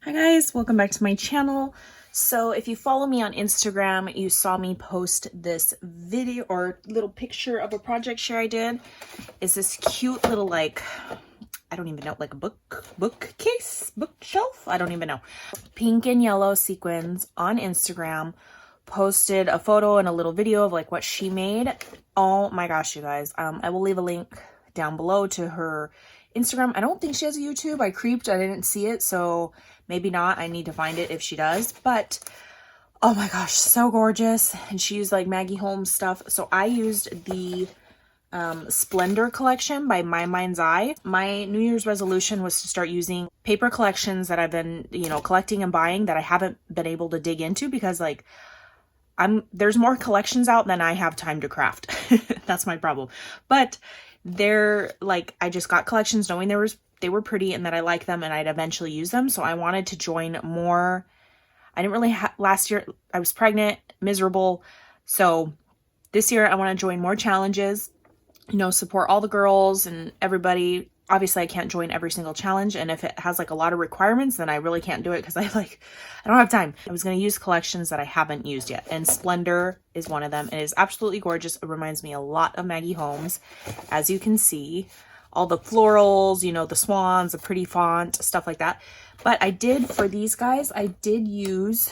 Hi guys, welcome back to my channel. So if you follow me on Instagram, you saw me post this video or little picture of a project share I did. It's this cute little, like, I don't even know, like a bookcase, bookshelf? I don't even know. Pink and yellow sequins on Instagram. Posted a photo and a little video of like what she made. Oh my gosh, you guys. I will leave a link down below to her Instagram. I don't think she has a YouTube. I creeped, I didn't see it, so maybe not. I need to find it if she does. But oh my gosh, so gorgeous. And she used like Maggie Holmes stuff. So I used the Splendor collection by My Mind's Eye. My New Year's resolution was to start using paper collections that I've been, collecting and buying that I haven't been able to dig into because like there's more collections out than I have time to craft. That's my problem. But they're like, I just got collections knowing they were pretty and that I like them and I'd eventually use them. So I wanted to join more. I didn't really last year I was pregnant, miserable. So this year I want to join more challenges, support all the girls and everybody. Obviously I can't join every single challenge. And if it has like a lot of requirements, then I really can't do it because I don't have time. I was going to use collections that I haven't used yet. And Splendor is one of them. It is absolutely gorgeous. It reminds me a lot of Maggie Holmes. As you can see, all the florals, the swans, the pretty font, stuff like that. But for these guys, I did use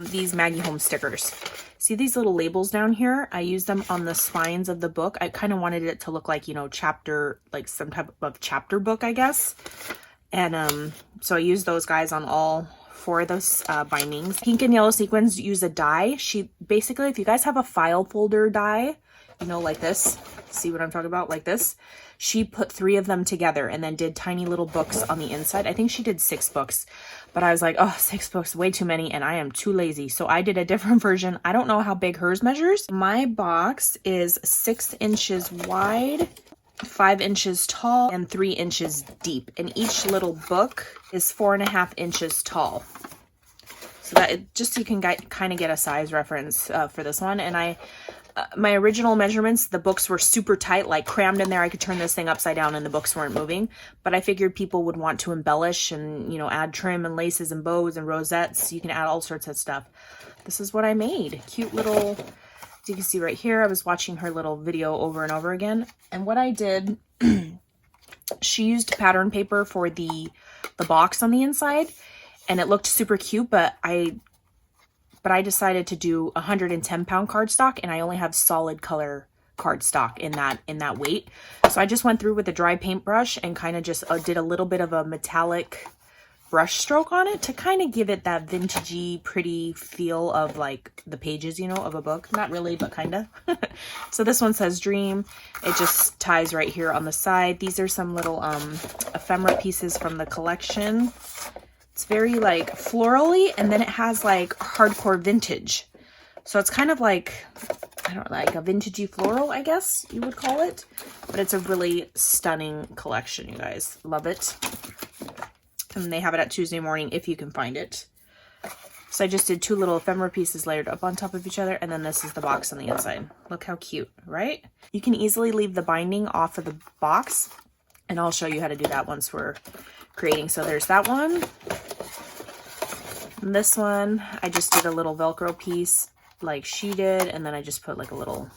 these Maggie Holmes stickers. See these little labels down here? I used them on the spines of the book. I kind of wanted it to look like, chapter, like some type of chapter book, I guess. And so I used those guys on all four of those bindings. Pink and yellow sequins use a die. She basically, if you guys have a file folder die, like this, see what I'm talking about? Like this. She put 3 of them together and then did tiny little books on the inside. I think she did 6 books, but I was like, oh, 6 books, way too many. And I am too lazy. So I did a different version. I don't know how big hers measures. My box is 6 inches wide, 5 inches tall, and 3 inches deep. And each little book is 4.5 inches tall. So that just so you can kind of get a size reference for this one. And my original measurements, the books were super tight, like crammed in there. I could turn this thing upside down and the books weren't moving. But I figured people would want to embellish and, add trim and laces and bows and rosettes. You can add all sorts of stuff. This is what I made. Cute little, as you can see right here, I was watching her little video over and over again. And what I did, she used pattern paper for the box on the inside. And it looked super cute, but I decided to do 110-pound cardstock, and I only have solid color cardstock in that weight. So I just went through with a dry paintbrush and kind of just did a little bit of a metallic brush stroke on it to kind of give it that vintagey, pretty feel of like the pages, of a book. Not really, but kind of. So this one says Dream. It just ties right here on the side. These are some little ephemera pieces from the collection. It's very like florally, and then it has like hardcore vintage. So it's kind of like, I don't know, like a vintagey floral, I guess you would call it. But it's a really stunning collection, you guys. Love it. And they have it at Tuesday Morning if you can find it. So I just did 2 little ephemera pieces layered up on top of each other, and then this is the box on the inside. Look how cute, right? You can easily leave the binding off of the box, and I'll show you how to do that once we're creating. So there's that one. And this one, I just did a little Velcro piece like she did, and then I just put like a little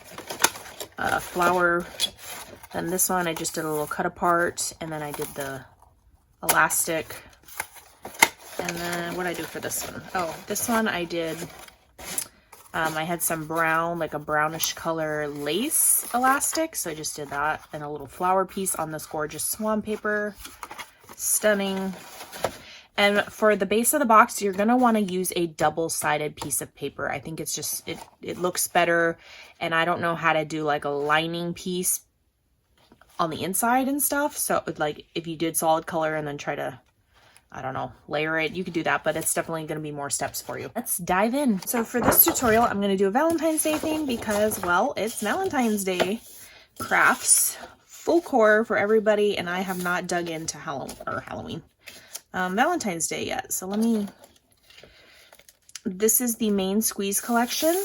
flower. Then this one, I just did a little cut apart, and then I did the elastic. And then what did I do for this one? Oh, this one I did, I had some brown, like a brownish color lace elastic. So I just did that and a little flower piece on this gorgeous swan paper. Stunning. And for the base of the box, you're going to want to use a double-sided piece of paper. I think it's just, it looks better. And I don't know how to do like a lining piece on the inside and stuff. So like if you did solid color and then try to, I don't know, layer it, you could do that, but it's definitely going to be more steps for you. Let's dive in. So for this tutorial, I'm going to do a Valentine's Day theme because, well, it's Valentine's Day crafts, full core for everybody, and I have not dug into Valentine's Day yet. So this is the main squeeze collection.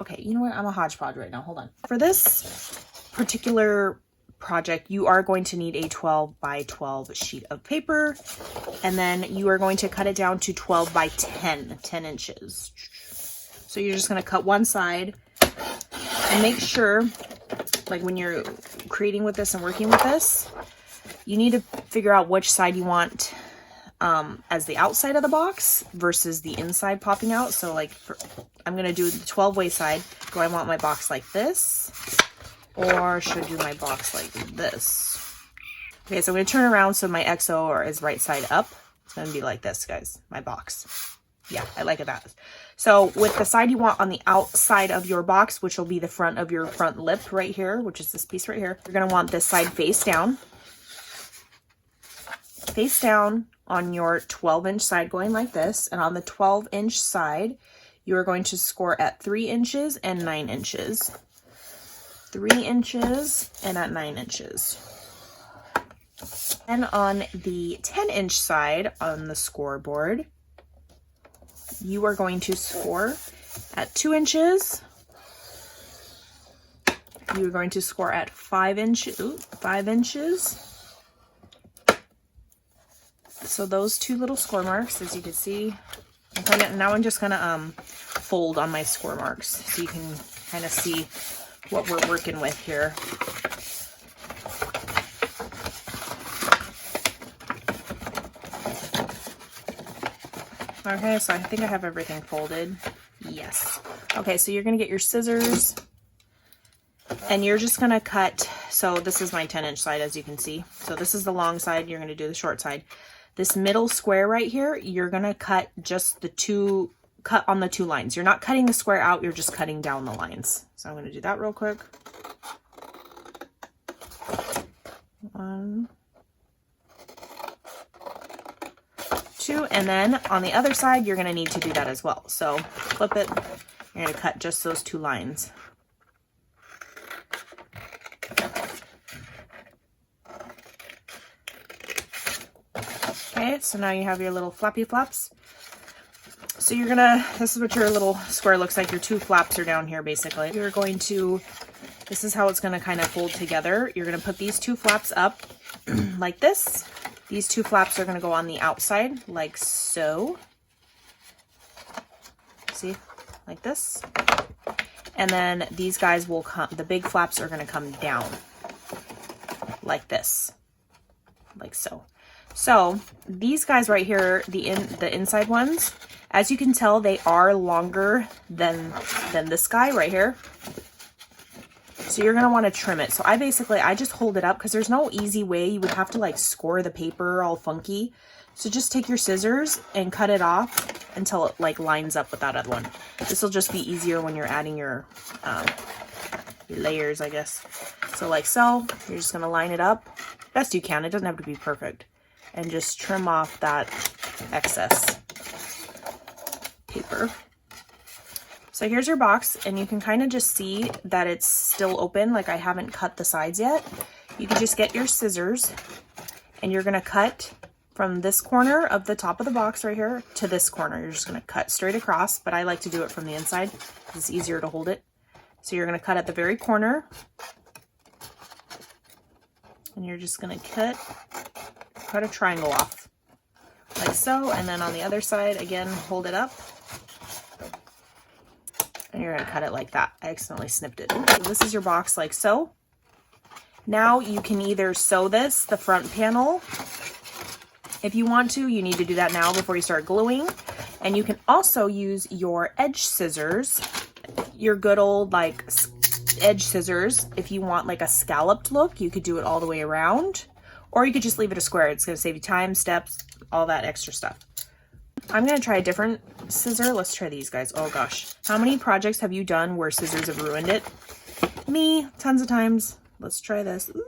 Okay, you know what? I'm a hodgepodge right now. Hold on. For this particular project, you are going to need a 12 by 12 sheet of paper, and then you are going to cut it down to 12 by 10 inches. So you're just going to cut one side, and make sure, like when you're creating with this and working with this, you need to figure out which side you want as the outside of the box versus the inside popping out. So like I'm going to do the 12-way side. Do I want my box like this, or should I do my box like this? Okay, so I'm going to turn around so my XO is right side up. It's going to be like this, guys, my box. Yeah, I like it that. So with the side you want on the outside of your box, which will be the front of your front lip right here, which is this piece right here, you're going to want this side face down. Face down on your 12-inch side, going like this. And on the 12-inch side, you are going to score at 3 inches and 9 inches. 3 inches and at 9 inches. And on the 10-inch side on the scoreboard, you are going to score at 2 inches. You're going to score at 5 inches. So those two little score marks, as you can see, now I'm just gonna fold on my score marks so you can kind of see what we're working with here. Okay, so I think I have everything folded. Yes. Okay, so you're gonna get your scissors and you're just gonna cut. So this is my 10-inch side, as you can see. So this is the long side, you're gonna do the short side. This middle square right here, you're gonna cut just cut on the 2 lines. You're not cutting the square out, you're just cutting down the lines. So I'm gonna do that real quick. 1, 2, and then on the other side, you're gonna need to do that as well. So flip it, you're gonna cut just those 2 lines. Okay, so now you have your little flappy flaps. So you're gonna, this is what your little square looks like. Your 2 flaps are down here basically. You're going to, this is how it's gonna kind of fold together. You're gonna put these 2 flaps up like this. These 2 flaps are gonna go on the outside like so. See, like this. And then these guys will come, the big flaps are gonna come down like this, like so. So these guys right here, the inside ones, as you can tell, they are longer than this guy right here. So you're gonna want to trim it. So I just hold it up because there's no easy way. You would have to like score the paper all funky. So just take your scissors and cut it off until it like lines up with that other one. This will just be easier when you're adding your layers, I guess. So like so, you're just gonna line it up best you can. It doesn't have to be perfect. And just trim off that excess paper. So here's your box, and you can kind of just see that it's still open, like I haven't cut the sides yet. You can just get your scissors, and you're gonna cut from this corner of the top of the box right here to this corner. You're just gonna cut straight across, but I like to do it from the inside because it's easier to hold it. So you're gonna cut at the very corner, and you're just gonna cut a triangle off like so, and then on the other side again, hold it up and you're gonna cut it like that. I accidentally snipped it. So this is your box like so. Now you can either sew this, the front panel, if you want to. You need to do that now before you start gluing. And you can also use your edge scissors, your good old like edge scissors. If you want like a scalloped look, you could do it all the way around. Or you could just leave it a square. It's going to save you time, steps, all that extra stuff. I'm going to try a different scissor. Let's try these guys. Oh gosh. How many projects have you done where scissors have ruined it? Me, tons of times. Let's try this. Ooh.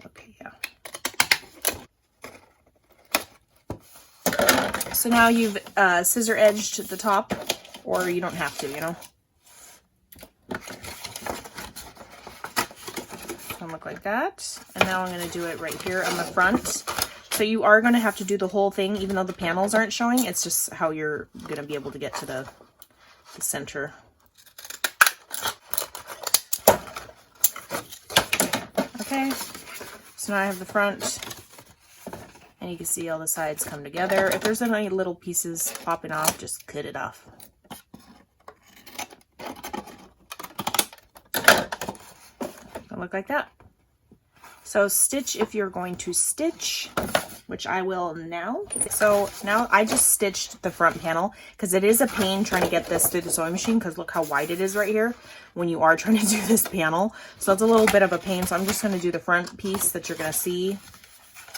Okay, yeah. So now you've scissor edged the top, or you don't have to, you know. Look like that. And now I'm going to do it right here on the front. So you are going to have to do the whole thing even though the panels aren't showing. It's just how you're going to be able to get to the center. Okay, so now I have the front, and you can see all the sides come together. If there's any little pieces popping off, just cut it off. It'll look like that. So stitch if you're going to stitch, which I will now. So now I just stitched the front panel because it is a pain trying to get this through the sewing machine, because look how wide it is right here when you are trying to do this panel. So it's a little bit of a pain. So I'm just going to do the front piece that you're going to see,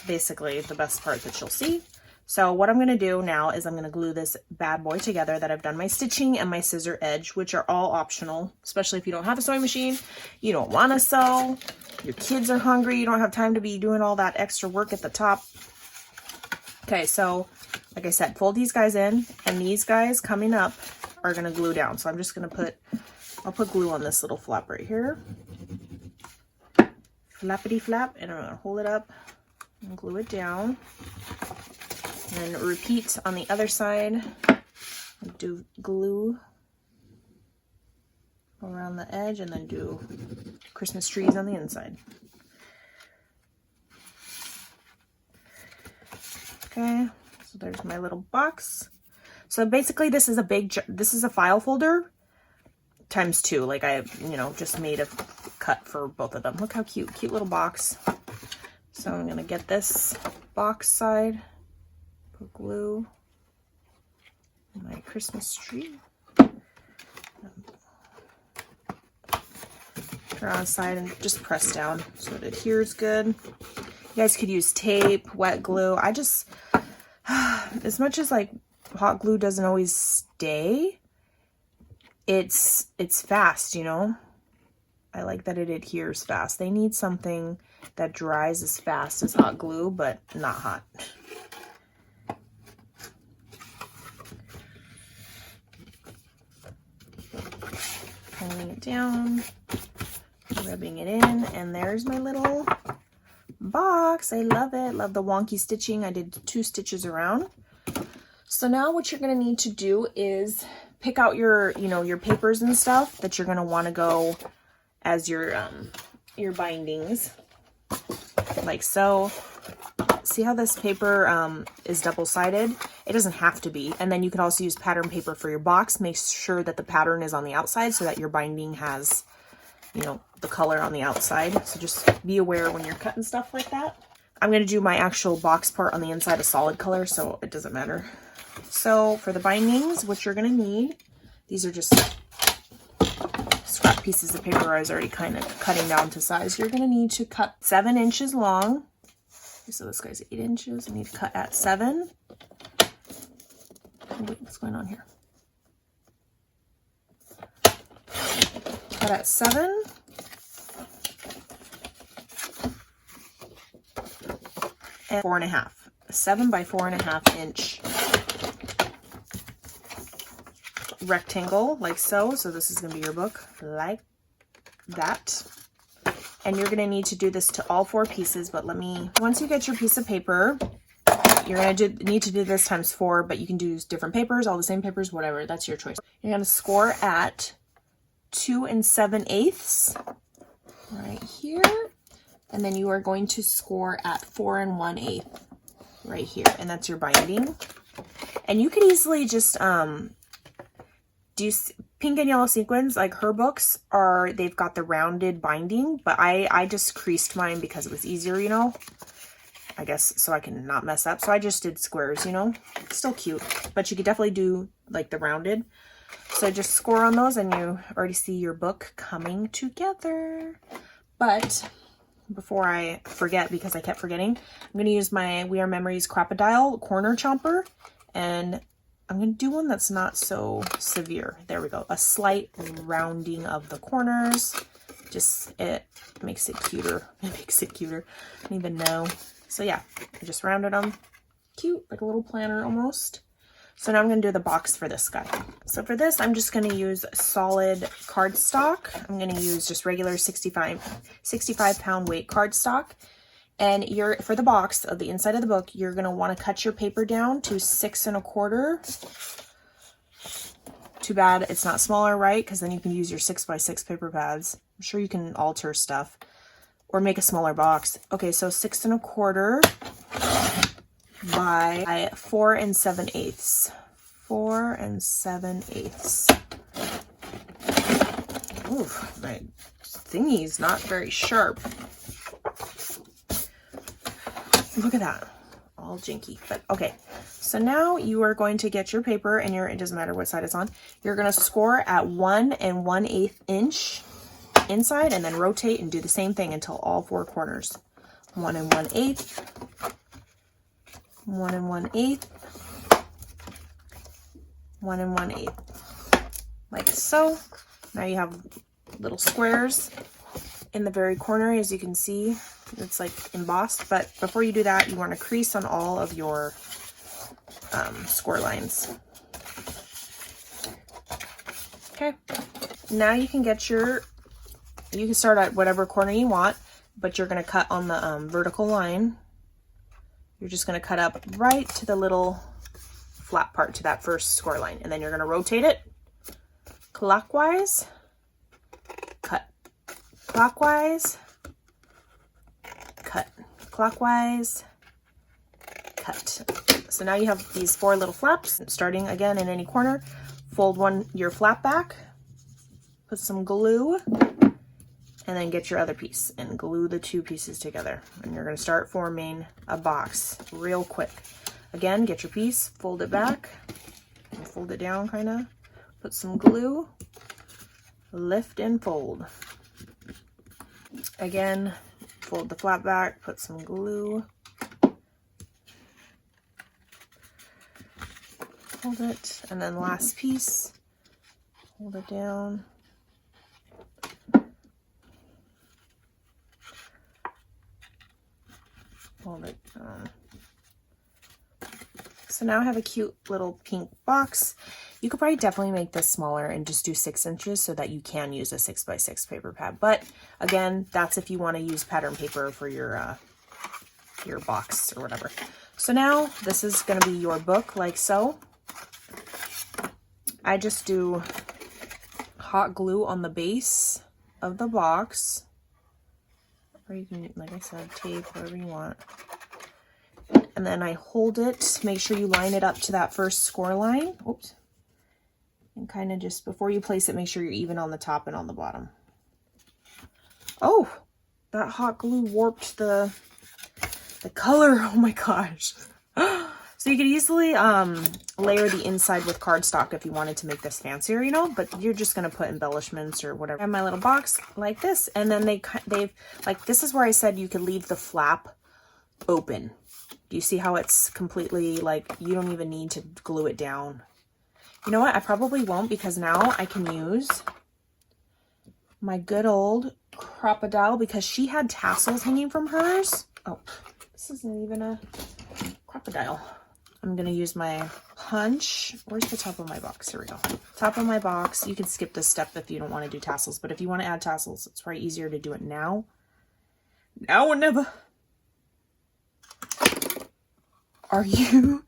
basically the best part that you'll see. So what I'm going to do now is I'm going to glue this bad boy together that I've done my stitching and my scissor edge, which are all optional, especially if you don't have a sewing machine, you don't want to sew, your kids are hungry, you don't have time to be doing all that extra work at the top. Okay, so like I said, fold these guys in, and these guys coming up are going to glue down. So I'm just going to I'll put glue on this little flap right here. Flappity flap, and I'm going to hold it up and glue it down. And repeat on the other side. Do glue around the edge, and then do Christmas trees on the inside. Okay, so there's my little box. So basically this is a file folder times 2. Like I, just made a cut for both of them. Look how cute little box. So I'm gonna get this box side, put glue on my Christmas tree. Turn on the side and just press down so it adheres good. You guys could use tape, wet glue. I just, as much as like hot glue doesn't always stay, it's fast, I like that it adheres fast. They need something that dries as fast as hot glue, but not hot. Pulling it down, rubbing it in, and there's my little box. I love it. Love the wonky stitching. I did 2 stitches around. So now what you're going to need to do is pick out your, your papers and stuff that you're going to want to go as your bindings, like so. See how this paper is double-sided? It doesn't have to be. And then you can also use pattern paper for your box. Make sure that the pattern is on the outside so that your binding has, the color on the outside. So just be aware when you're cutting stuff like that. I'm going to do my actual box part on the inside a solid color, so it doesn't matter. So for the bindings, what you're going to need, these are just scrap pieces of paper I was already kind of cutting down to size. You're going to need to cut 7 inches long. So this guy's 8 inches. I need to cut at 7. Oh, wait, what's going on here? Cut at 7. And 4.5. 7 by 4.5 inch rectangle, like so. So this is going to be your book, like that. And you're going to need to do this to all 4 pieces, but once you get your piece of paper, you're going to need to do this times 4, but you can do different papers, all the same papers, whatever, that's your choice. You're going to score at 2 7/8 right here, and then you are going to score at 4 1/8 right here, and that's your binding. And you could easily just do pink and yellow sequins. Like her books they've got the rounded binding, but I just creased mine because it was easier, I guess, so I can not mess up. So I just did squares, still cute, but you could definitely do like the rounded. So just score on those and you already see your book coming together. But before I forget, because I kept forgetting, I'm going to use my We Are Memories Crocodile corner chomper, and I'm going to do one that's not so severe. There we go. A slight rounding of the corners. It makes it cuter. It makes it cuter. I don't even know. So yeah, I just rounded them. Cute, like a little planner almost. So now I'm going to do the box for this guy. So for this, I'm just going to use solid cardstock. I'm going to use just regular 65 pound weight cardstock. And for the box of the inside of the book, you're going to want to cut your paper down to 6 1/4. Too bad it's not smaller, right? Because then you can use your 6x6 paper pads. I'm sure you can alter stuff. or make a smaller box. Okay, so 6 1/4 by 4 7/8. 4 7/8. Oof, my thingy's not very sharp. Look at that, all jinky. But okay, so now you are going to get your paper, and it doesn't matter what side it's on. You're going to score at 1 1/8 inch inside, and then rotate and do the same thing until all 4 corners. 1 1/8, 1 1/8, 1 1/8, like so. Now you have little squares in the very corner, as you can see. It's like embossed, but before you do that, you want to crease on all of your score lines. Okay, now you can get you can start at whatever corner you want, but you're going to cut on the vertical line. You're just going to cut up right to the little flat part, to that first score line, and then you're going to rotate it clockwise, cut, clockwise, cut, clockwise, cut. So now you have these 4 little flaps. Starting again in any corner, fold your flap back, put some glue, and then get your other piece and glue the 2 pieces together. And you're going to start forming a box real quick. Again, get your piece, fold it back, and fold it down kind of, put some glue, lift and fold. Again, fold the flap back, put some glue, hold it, and then last piece, hold it down, hold it down. So now I have a cute little pink box. You could probably definitely make this smaller and just do 6 inches so that you can use a 6x6 paper pad. But again, that's if you want to use pattern paper for your box or whatever. So now this is going to be your book, like so. I just do hot glue on the base of the box, or you can, like I said, tape, whatever you want. And then I hold it, make sure you line it up to that first score line. Oops. And kind of just, before you place it, make sure you're even on the top and on the bottom. Oh, that hot glue warped the color. Oh my gosh. So you could easily layer the inside with cardstock if you wanted to make this fancier, you know, but you're just going to put embellishments or whatever. I have my little box like this, and then they've, like, this is where I said you could leave the flap open. Do you see how it's completely, like, you don't even need to glue it down? You know what? I probably won't, because now I can use my good old crocodile, because she had tassels hanging from hers. Oh, this isn't even a crocodile. I'm going to use my punch. Where's the top of my box? Here we go. Top of my box. You can skip this step if you don't want to do tassels, but if you want to add tassels, it's probably easier to do it now. Now or never. Are you...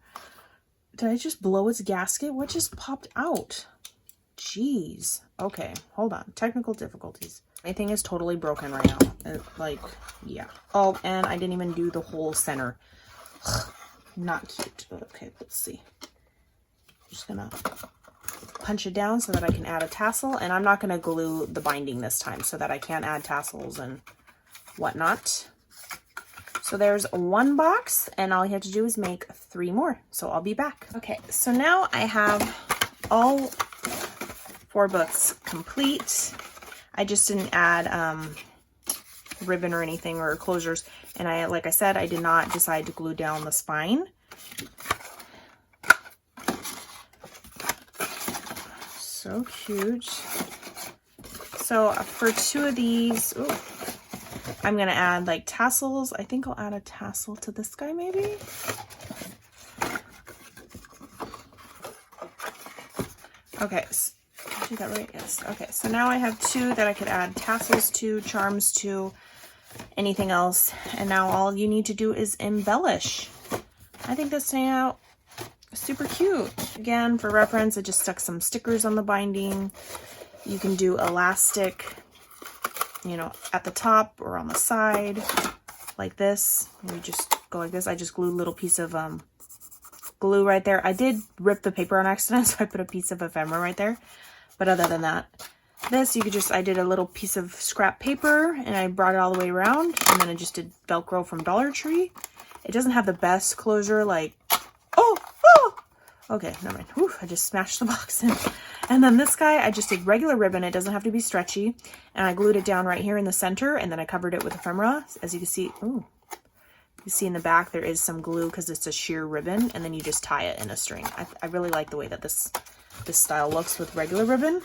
Did I just blow its gasket? What just popped out? Jeez. Okay, hold on. Technical difficulties. My thing is totally broken right now. Like, yeah. Oh, and I didn't even do the whole center. Not cute, but okay, let's see. I'm just gonna punch it down so that I can add a tassel, and I'm not gonna glue the binding this time so that I can add tassels and whatnot. So there's one box, and all you have to do is make 3 more. So I'll be back. Okay, so now I have all 4 books complete. I just didn't add ribbon or anything or closures, and like I said, I did not decide to glue down the spine. So cute. So for 2 of these, ooh, I'm gonna add like tassels. I think I'll add a tassel to this guy maybe. Okay, did I do that right? Yes. Okay, so now I have 2 that I could add tassels to, charms to, anything else. And now all you need to do is embellish. I think this turned out super cute. Again, for reference, I just stuck some stickers on the binding. You can do elastic you know, at the top or on the side like this. You just go like this. I just glued a little piece of glue right there. I did rip the paper on accident, so I put a piece of ephemera right there. But other than that, this, you could just, I did a little piece of scrap paper and I brought it all the way around, and then I just did Velcro from Dollar Tree. It doesn't have the best closure, like, oh, okay, never mind. Whew, I just smashed the box in. And then this guy, I just did regular ribbon. It doesn't have to be stretchy. And I glued it down right here in the center, and then I covered it with ephemera. As you can see, ooh, you see in the back, there is some glue because it's a sheer ribbon, and then you just tie it in a string. I really like the way that this style looks with regular ribbon.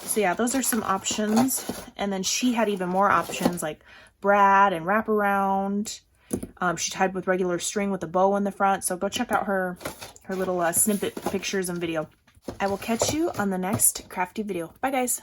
So yeah, those are some options. And then she had even more options like brad and wraparound. She tied with regular string with a bow in the front. So go check out her little snippet pictures and video. I will catch you on the next crafty video. Bye guys.